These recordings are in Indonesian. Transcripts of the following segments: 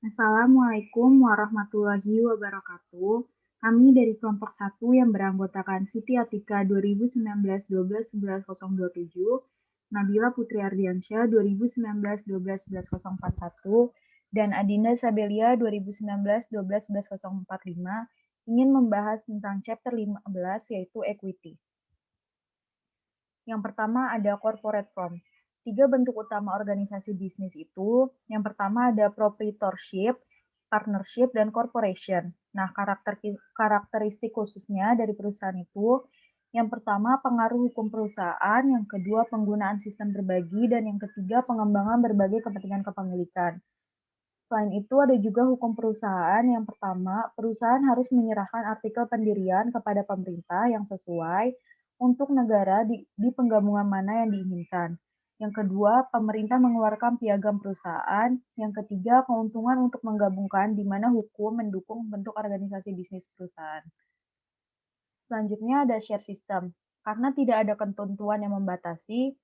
Assalamualaikum warahmatullahi wabarakatuh. Kami dari kelompok 1 yang beranggotakan Siti Atika 2019-12-11-027, Nabila Putri Ardiansyah 2019-12-11-041, dan Adinda Sabelia 2019-12-11-045 ingin membahas tentang chapter 15 yaitu equity. Yang pertama ada corporate form. 3 bentuk utama organisasi bisnis itu, yang pertama ada proprietorship, partnership, dan corporation. Nah, karakteristik khususnya dari perusahaan itu, yang pertama pengaruh hukum perusahaan, yang kedua penggunaan sistem berbagi, dan yang ketiga pengembangan berbagai kepentingan kepemilikan. Selain itu ada juga hukum perusahaan. Yang pertama, perusahaan harus menyerahkan artikel pendirian kepada pemerintah yang sesuai untuk negara di penggabungan mana yang diinginkan. Yang kedua, pemerintah mengeluarkan piagam perusahaan. Yang ketiga, keuntungan untuk menggabungkan di mana hukum mendukung bentuk organisasi bisnis perusahaan. Selanjutnya ada share system. Karena tidak ada ketentuan yang membatasi,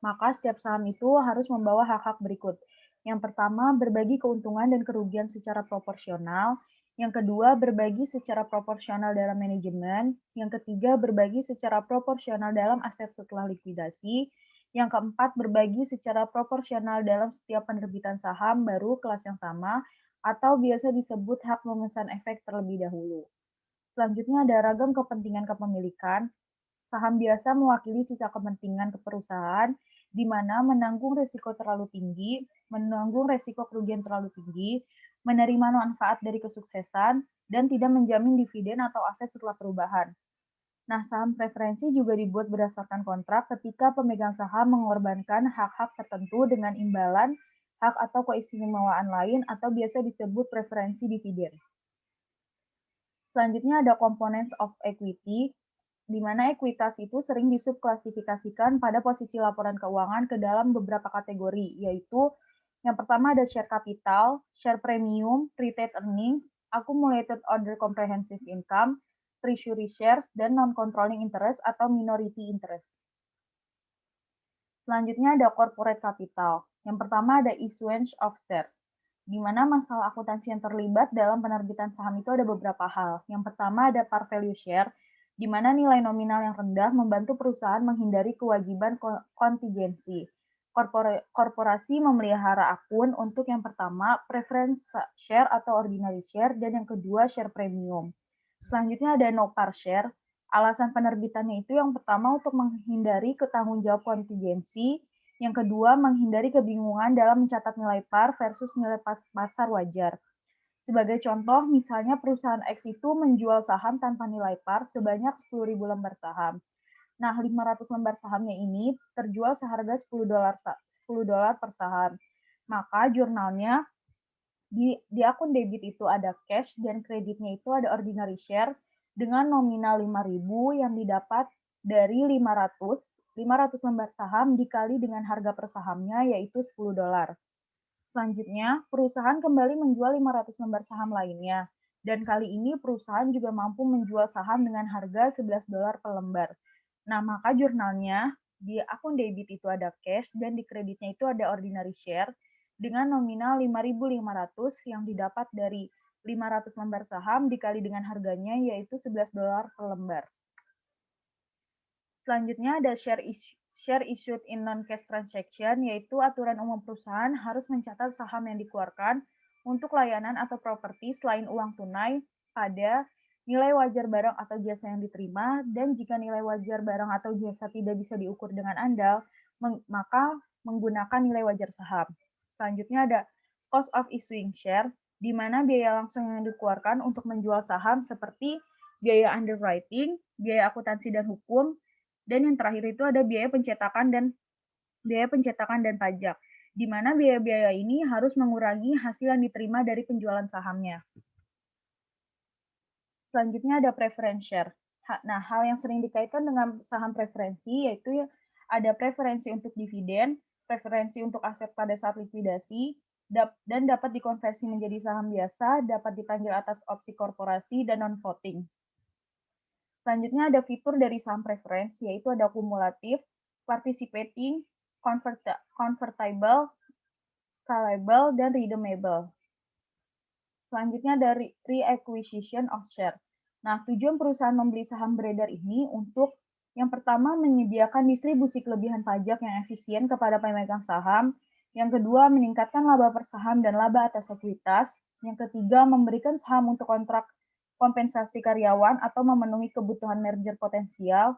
maka setiap saham itu harus membawa hak-hak berikut. Yang pertama, berbagi keuntungan dan kerugian secara proporsional. Yang kedua, berbagi secara proporsional dalam manajemen. Yang ketiga, berbagi secara proporsional dalam aset setelah likuidasi. Yang keempat, berbagi secara proporsional dalam setiap penerbitan saham baru kelas yang sama, atau biasa disebut hak memesan efek terlebih dahulu. Selanjutnya ada ragam kepentingan kepemilikan. Saham biasa mewakili sisa kepentingan perusahaan, di mana menanggung risiko terlalu tinggi, menanggung risiko kerugian terlalu tinggi, menerima manfaat dari kesuksesan, dan tidak menjamin dividen atau aset setelah perubahan. Nah, saham preferensi juga dibuat berdasarkan kontrak ketika pemegang saham mengorbankan hak-hak tertentu dengan imbalan hak atau keistimewaan lain atau biasa disebut preferensi dividen. Selanjutnya ada components of equity, di mana ekuitas itu sering disubklasifikasikan pada posisi laporan keuangan ke dalam beberapa kategori, yaitu yang pertama ada share capital, share premium, retained earnings, accumulated other comprehensive income, treasury shares, dan non-controlling interest atau minority interest. Selanjutnya ada corporate capital. Yang pertama ada issuance of shares, di mana masalah akuntansi yang terlibat dalam penerbitan saham itu ada beberapa hal. Yang pertama ada par value share, di mana nilai nominal yang rendah membantu perusahaan menghindari kewajiban kontingensi. Korporasi memelihara akun untuk yang pertama preference share atau ordinary share, dan yang kedua share premium. Selanjutnya ada no par share. Alasan penerbitannya itu yang pertama untuk menghindari ketanggung jawab kontingensi, yang kedua menghindari kebingungan dalam mencatat nilai par versus nilai pasar wajar. Sebagai contoh, misalnya perusahaan X itu menjual saham tanpa nilai par sebanyak 10.000 lembar saham. Nah, 500 lembar sahamnya ini terjual seharga $10 per saham. Maka jurnalnya di akun debit itu ada cash dan kreditnya itu ada ordinary share dengan nominal 5.000 yang didapat dari 500 lembar saham dikali dengan harga per sahamnya yaitu $10. Selanjutnya, perusahaan kembali menjual 500 lembar saham lainnya. Dan kali ini perusahaan juga mampu menjual saham dengan harga $11 per lembar. Nah, maka jurnalnya di akun debit itu ada cash dan di kreditnya itu ada ordinary share dengan nominal 5.500 yang didapat dari 500 lembar saham dikali dengan harganya yaitu $11 per lembar. Selanjutnya ada share issued in non-cash transaction, yaitu aturan umum perusahaan harus mencatat saham yang dikeluarkan untuk layanan atau properti selain uang tunai pada nilai wajar barang atau jasa yang diterima, dan jika nilai wajar barang atau jasa tidak bisa diukur dengan andal, maka menggunakan nilai wajar saham. Selanjutnya ada cost of issuing share, di mana biaya langsung yang dikeluarkan untuk menjual saham seperti biaya underwriting, biaya akuntansi dan hukum, dan yang terakhir itu ada biaya pencetakan dan pajak, di mana biaya-biaya ini harus mengurangi hasil yang diterima dari penjualan sahamnya. Selanjutnya ada preference share. Nah, hal yang sering dikaitkan dengan saham preferensi yaitu ada preferensi untuk dividen, preferensi untuk aset pada saat likuidasi, dan dapat dikonversi menjadi saham biasa, dapat dipanggil atas opsi korporasi, dan non-voting. Selanjutnya ada fitur dari saham preference, yaitu ada kumulatif, participating, convertible, callable, dan redeemable. Selanjutnya dari reacquisition of share. Nah, tujuan perusahaan membeli saham beredar ini untuk yang pertama menyediakan distribusi kelebihan pajak yang efisien kepada pemegang saham, yang kedua meningkatkan laba per saham dan laba atas ekuitas, yang ketiga memberikan saham untuk kontrak kompensasi karyawan atau memenuhi kebutuhan merger potensial,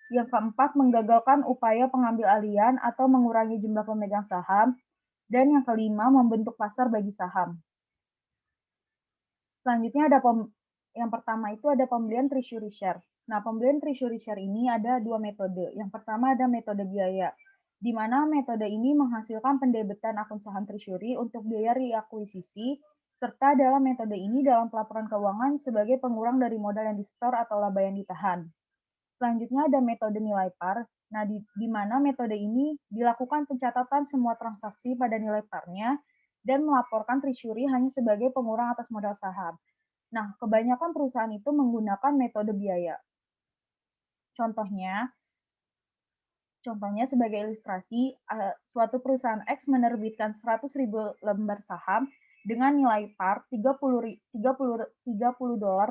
yang keempat menggagalkan upaya pengambil alihan atau mengurangi jumlah pemegang saham, dan yang kelima membentuk pasar bagi saham. Selanjutnya yang pertama itu ada pembelian treasury share. Nah, pembelian treasury share ini ada dua metode. Yang pertama ada metode biaya, di mana metode ini menghasilkan pendebetan akun saham treasury untuk biaya reakuisisi, serta dalam metode ini dalam pelaporan keuangan sebagai pengurang dari modal yang di-store atau laba yang ditahan. Selanjutnya ada metode nilai par. Nah, di mana metode ini dilakukan pencatatan semua transaksi pada nilai parnya dan melaporkan treasury hanya sebagai pengurang atas modal saham. Nah, kebanyakan perusahaan itu menggunakan metode biaya. Contohnya sebagai ilustrasi, suatu perusahaan X menerbitkan 100.000 lembar saham dengan nilai par $30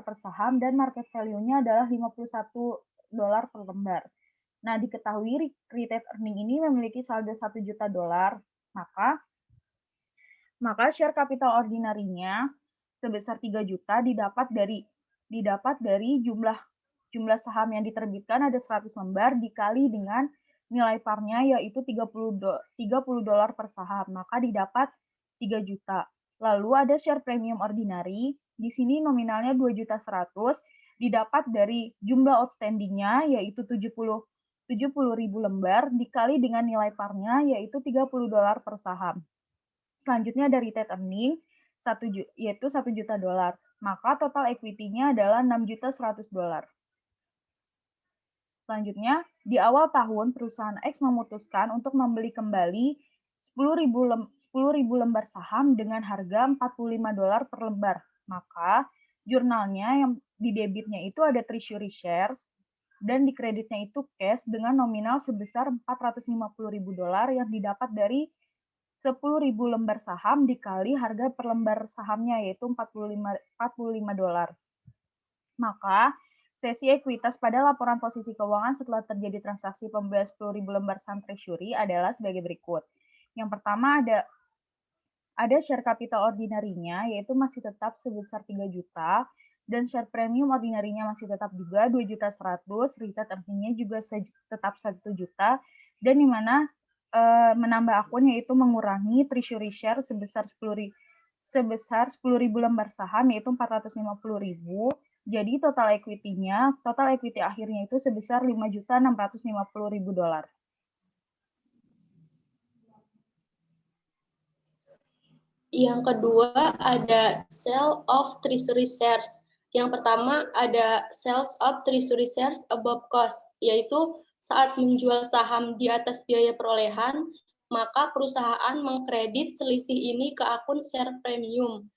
per saham dan market value-nya adalah $51 per lembar. Nah, diketahui retained earning ini memiliki saldo $1 juta, maka share capital ordinary-nya sebesar 3 juta didapat dari jumlah saham yang diterbitkan ada 100 lembar dikali dengan nilai parnya yaitu $30 per saham, maka didapat 3 juta. Lalu ada share premium ordinary, di sini nominalnya 2.100.000 didapat dari jumlah outstanding-nya yaitu 70.000 lembar dikali dengan nilai parnya yaitu $30 per saham. Selanjutnya dari retained earning yaitu $1 juta. Maka total equity-nya adalah $6.100.000. Selanjutnya, di awal tahun perusahaan X memutuskan untuk membeli kembali 10.000 lembar saham dengan harga $45 per lembar. Maka jurnalnya yang di debitnya itu ada treasury shares dan di kreditnya itu cash dengan nominal sebesar $450.000 yang didapat dari 10.000 lembar saham dikali harga per lembar sahamnya yaitu $45. Maka sesi ekuitas pada laporan posisi keuangan setelah terjadi transaksi pembelian 10.000 lembar saham treasury adalah sebagai berikut. Yang pertama ada share capital ordinary-nya yaitu masih tetap sebesar 3 juta dan share premium ordinary-nya masih tetap juga 2.100.000, retained earning-nya juga tetap 1 juta dan di mana menambah akun yaitu mengurangi treasury share sebesar 10.000 lembar saham yaitu 450.000. Jadi total equity akhirnya itu sebesar $5.650.000. Yang kedua ada sale of treasury shares. Yang pertama ada sales of treasury shares above cost, yaitu saat menjual saham di atas biaya perolehan, maka perusahaan mengkredit selisih ini ke akun share premium.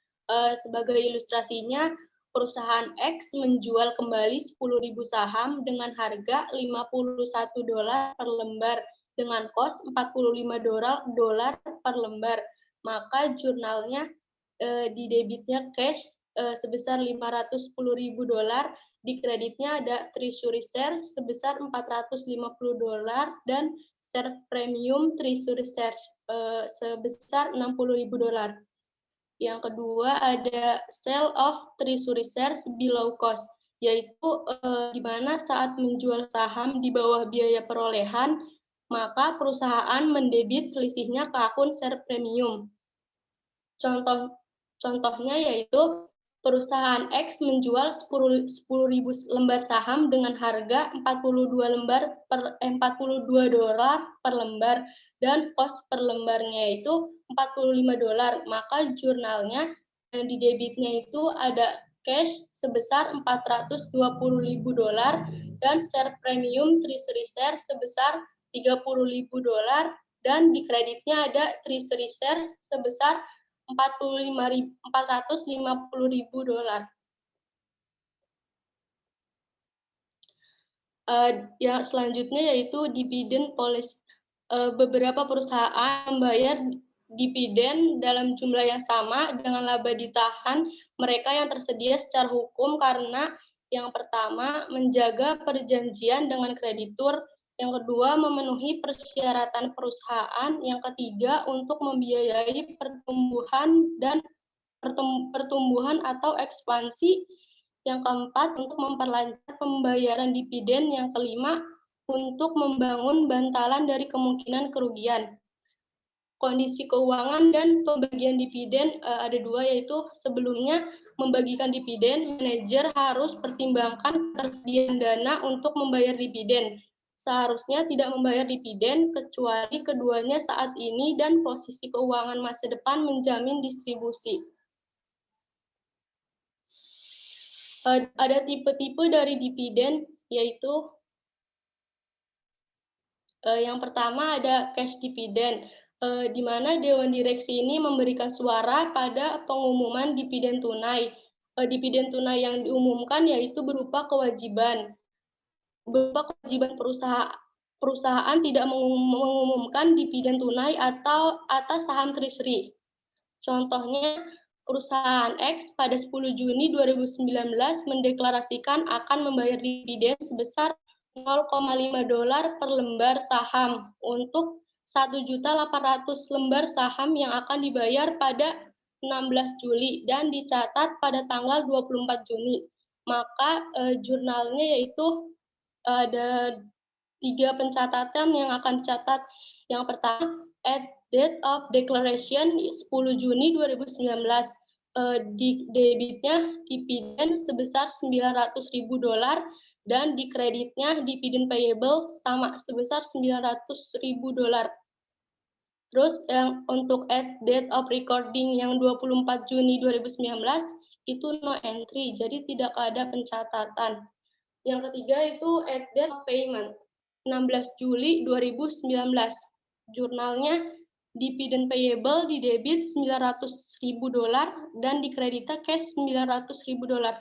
Sebagai ilustrasinya, perusahaan X menjual kembali 10.000 saham dengan harga $51 per lembar dengan kos $45 per lembar. Maka jurnalnya di debitnya cash sebesar $510.000, di kreditnya ada treasury shares sebesar $450 dan share premium treasury shares sebesar $60.000. Yang kedua ada sale of treasury shares below cost, yaitu di mana saat menjual saham di bawah biaya perolehan, maka perusahaan mendebit selisihnya ke akun share premium. Contohnya yaitu perusahaan X menjual 10.000 lembar saham dengan harga $42 per lembar dan kos per lembarnya itu $45, maka jurnalnya yang di debitnya itu ada cash sebesar $420.000 dan share premium treasury share sebesar $30.000 dan di kreditnya ada treasury shares sebesar $450.000. Yang selanjutnya yaitu dividend policy. Beberapa perusahaan membayar dividen dalam jumlah yang sama dengan laba ditahan mereka yang tersedia secara hukum karena yang pertama menjaga perjanjian dengan kreditur, yang kedua memenuhi persyaratan perusahaan, yang ketiga untuk membiayai pertumbuhan atau ekspansi, yang keempat untuk memperlancar pembayaran dividen, yang kelima untuk membangun bantalan dari kemungkinan kerugian. Kondisi keuangan dan pembagian dividen ada dua, yaitu sebelumnya membagikan dividen, manajer harus pertimbangkan ketersediaan dana untuk membayar dividen. Seharusnya tidak membayar dividen kecuali keduanya saat ini dan posisi keuangan masa depan menjamin distribusi. Ada tipe-tipe dari dividen, yaitu yang pertama ada cash dividend, di mana Dewan Direksi ini memberikan suara pada pengumuman dividen tunai. Dividen tunai yang diumumkan yaitu berupa kewajiban perusahaan tidak mengumumkan dividen tunai atau atas saham treasury. Contohnya, perusahaan X pada 10 Juni 2019 mendeklarasikan akan membayar dividen sebesar $0,5 per lembar saham untuk 1.800.000 lembar saham yang akan dibayar pada 16 Juli dan dicatat pada tanggal 24 Juni. Maka jurnalnya yaitu ada 3 pencatatan yang akan dicatat. Yang pertama, at date of declaration 10 Juni 2019, di debitnya dividen sebesar $900.000 dan di kreditnya dividen payable sama sebesar $900.000. Terus yang untuk at date of recording yang 24 Juni 2019 itu no entry, jadi tidak ada pencatatan. Yang ketiga itu at date of payment 16 Juli 2019. Jurnalnya dividen payable di debit $900.000 dan di kreditnya cash $900.000.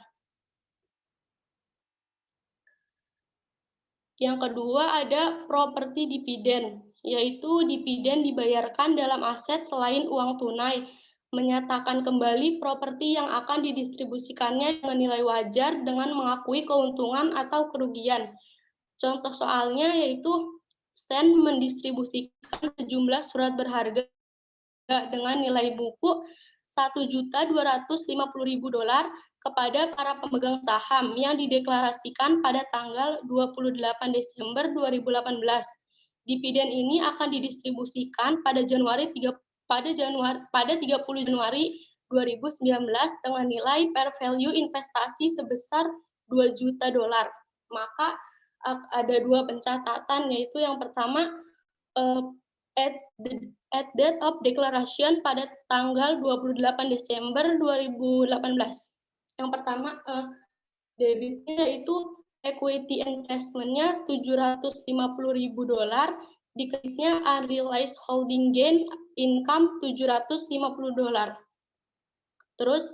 Yang kedua ada property dividend, yaitu dividen dibayarkan dalam aset selain uang tunai, menyatakan kembali properti yang akan didistribusikannya dengan nilai wajar dengan mengakui keuntungan atau kerugian. Contoh soalnya yaitu Sen mendistribusikan sejumlah surat berharga dengan nilai buku $1.250.000 kepada para pemegang saham yang dideklarasikan pada tanggal 28 Desember 2018. Dividen ini akan didistribusikan pada 30 Januari 2019 dengan nilai per value investasi sebesar $2 juta. Maka ada dua pencatatan, yaitu yang pertama at date of declaration pada tanggal 28 Desember 2018. Yang pertama, debitnya yaitu equity investment-nya $750.000, di kreditnya unrealized holding gain income $750. Terus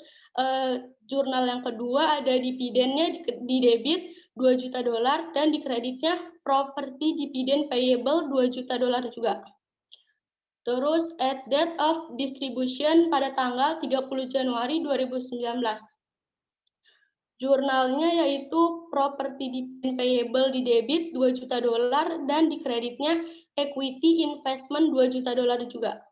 jurnal yang kedua ada dividennya di debit $2 juta dan di kreditnya property dividend payable $2 juta juga. Terus at date of distribution pada tanggal 30 Januari 2019. Jurnalnya yaitu property dividend payable di debit $2 juta dan di kreditnya equity investment $2 juta juga.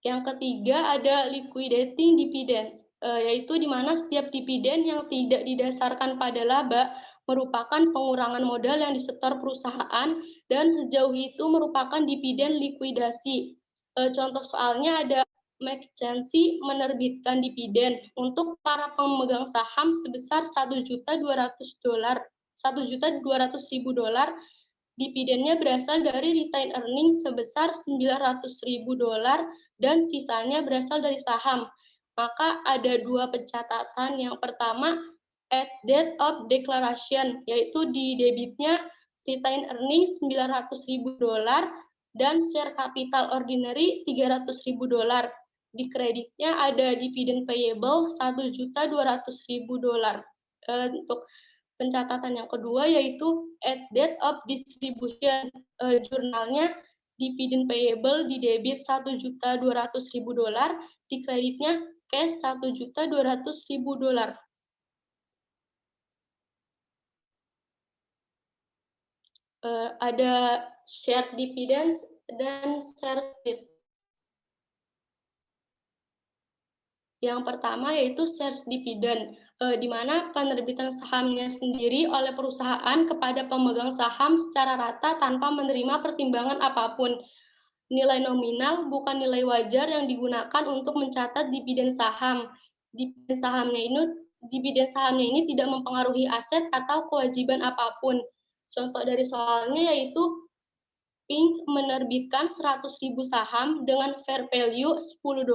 Yang ketiga ada liquidating dividends, yaitu di mana setiap dividen yang tidak didasarkan pada laba merupakan pengurangan modal yang disetor perusahaan dan sejauh itu merupakan dividen likuidasi. Contoh soalnya ada McKinsey menerbitkan dividen untuk para pemegang saham sebesar $1.200.000. Dividennya berasal dari retained earnings sebesar $900.000 dan sisanya berasal dari saham. Maka ada dua pencatatan. Yang pertama, at date of declaration, yaitu di debitnya retained earnings $900.000 dan share capital ordinary $300.000. Di kreditnya ada dividen payable $1.200.000. Untuk pencatatan yang kedua yaitu at date of distribution, jurnalnya dividen payable di debit $1.200.000, di kreditnya cash $1.200.000. Ada share dividends dan share split. Yang pertama yaitu shares dividend, di mana penerbitan sahamnya sendiri oleh perusahaan kepada pemegang saham secara rata tanpa menerima pertimbangan apapun. Nilai nominal bukan nilai wajar yang digunakan untuk mencatat dividen saham. Dividen sahamnya ini tidak mempengaruhi aset atau kewajiban apapun. Contoh dari soalnya yaitu Pink menerbitkan 100.000 saham dengan fair value $10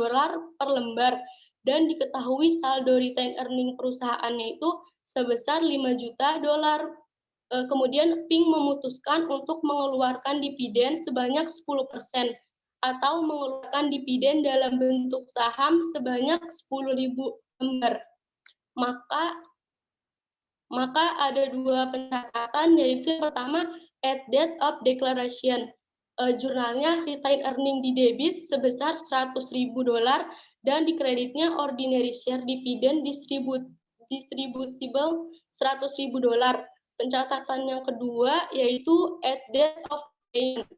per lembar dan diketahui saldo retained earning perusahaannya itu sebesar $5 juta. Kemudian Pink memutuskan untuk mengeluarkan dividen sebanyak 10% atau mengeluarkan dividen dalam bentuk saham sebanyak 10.000 lembar. Maka ada dua pencatatan, yaitu yang pertama at date of declaration. Jurnalnya retained earning di debit sebesar $100.000 dan di kreditnya ordinary share dividend distributable $100.000. Pencatatan yang kedua yaitu at date of payment.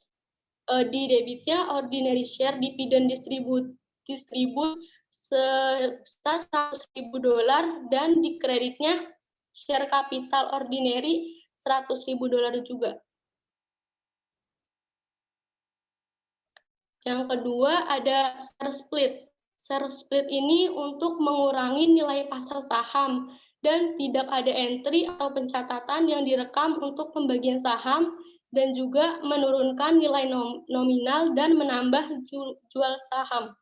Di debitnya ordinary share dividend distribut sebesar $100.000 dan di kreditnya share capital ordinary $100.000 juga. Yang kedua ada share split. Share split ini untuk mengurangi nilai pasar saham dan tidak ada entry atau pencatatan yang direkam untuk pembagian saham dan juga menurunkan nilai nominal dan menambah jual saham.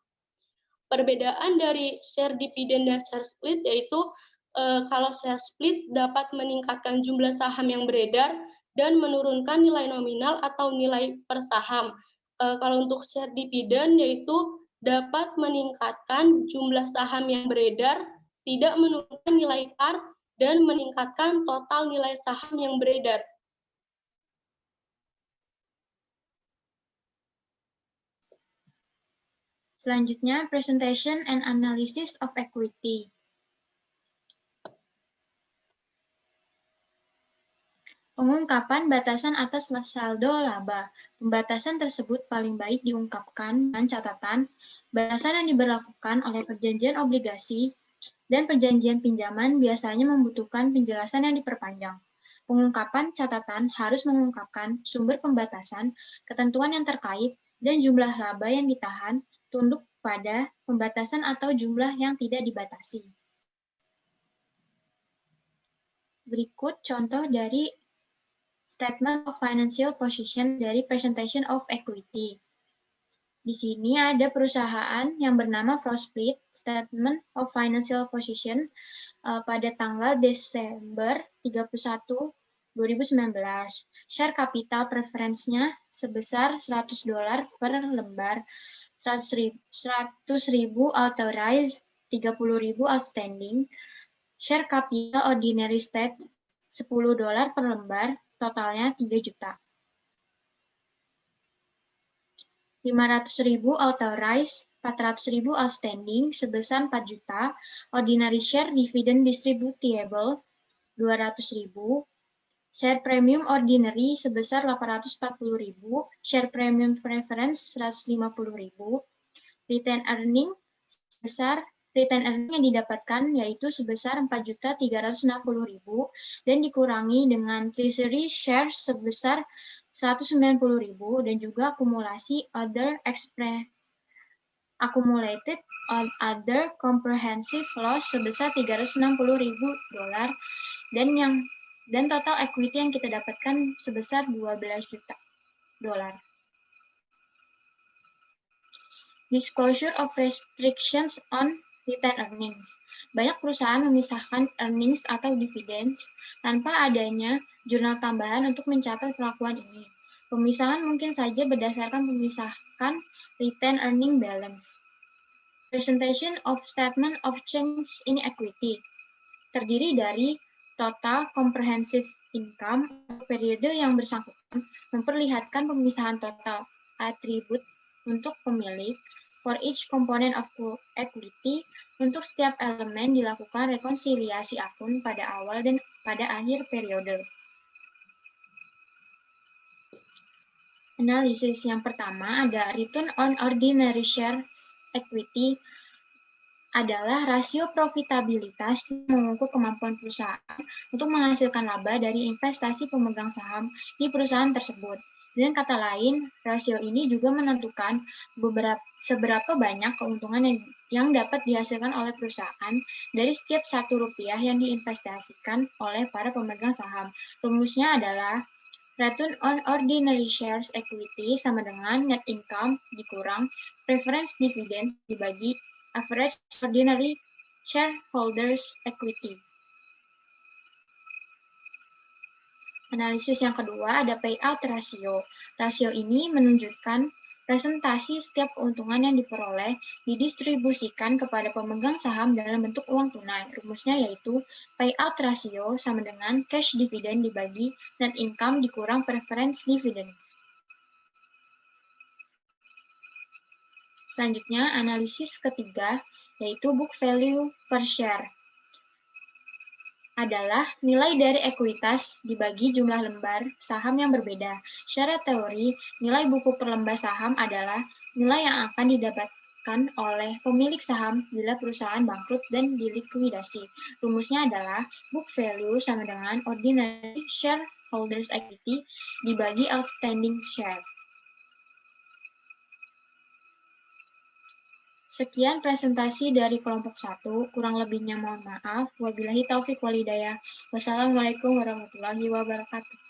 Perbedaan dari share dividend dan share split yaitu kalau share split dapat meningkatkan jumlah saham yang beredar dan menurunkan nilai nominal atau nilai per saham. Kalau untuk share dividend yaitu dapat meningkatkan jumlah saham yang beredar, tidak menurunkan nilai par, dan meningkatkan total nilai saham yang beredar. Selanjutnya, presentation and analysis of equity. Pengungkapan batasan atas saldo laba. Pembatasan tersebut paling baik diungkapkan dengan catatan batasan yang diberlakukan oleh perjanjian obligasi dan perjanjian pinjaman biasanya membutuhkan penjelasan yang diperpanjang. Pengungkapan catatan harus mengungkapkan sumber pembatasan, ketentuan yang terkait, dan jumlah laba yang ditahan tunduk pada pembatasan atau jumlah yang tidak dibatasi. Berikut contoh dari Statement of Financial Position dari Presentation of Equity. Di sini ada perusahaan yang bernama Frostplit, Statement of Financial Position pada tanggal Desember 31, 2019. Share capital preference-nya sebesar $100 per lembar, 100.000 authorized, 30.000 outstanding. Share capital ordinary state $10 per lembar, totalnya 3 juta. 500.000 authorized, 400.000 outstanding sebesar 4 juta. Ordinary share dividend distributable 200.000. Share premium ordinary sebesar 840.000, share premium preference 150.000, retain earning yang didapatkan yaitu sebesar 4.360.000 dan dikurangi dengan treasury shares sebesar 190.000 dan juga akumulasi accumulated other comprehensive loss sebesar $360.000 dan total equity yang kita dapatkan sebesar $12 juta. Disclosure of restrictions on retained earnings. Banyak perusahaan memisahkan earnings atau dividends tanpa adanya jurnal tambahan untuk mencatat perlakuan ini. Pemisahan mungkin saja berdasarkan pemisahkan retained earning balance. Presentation of statement of change in equity. Terdiri dari total comprehensive income periode yang bersangkutan memperlihatkan pemisahan total attribute untuk pemilik. For each component of equity, untuk setiap elemen dilakukan rekonsiliasi akun pada awal dan pada akhir periode. Analisis yang pertama ada return on ordinary share equity adalah rasio profitabilitas yang mengukur kemampuan perusahaan untuk menghasilkan laba dari investasi pemegang saham di perusahaan tersebut. Dengan kata lain, rasio ini juga menentukan seberapa banyak keuntungan yang dapat dihasilkan oleh perusahaan dari setiap Rp1 yang diinvestasikan oleh para pemegang saham. Rumusnya adalah return on ordinary shares equity sama dengan net income dikurang preference dividends dibagi average ordinary shareholders equity. Analisis yang kedua ada payout ratio. Rasio ini menunjukkan presentasi setiap keuntungan yang diperoleh didistribusikan kepada pemegang saham dalam bentuk uang tunai. Rumusnya yaitu payout ratio sama dengan cash dividend dibagi net income dikurang preference dividends. Selanjutnya, analisis ketiga yaitu book value per share adalah nilai dari ekuitas dibagi jumlah lembar saham yang berbeda. Secara teori, nilai buku per lembar saham adalah nilai yang akan didapatkan oleh pemilik saham bila perusahaan bangkrut dan dilikuidasi. Rumusnya adalah book value sama dengan ordinary shareholders equity dibagi outstanding share. Sekian presentasi dari kelompok 1, kurang lebihnya mohon maaf. Wabillahi taufik walhidayah. Wassalamualaikum warahmatullahi wabarakatuh.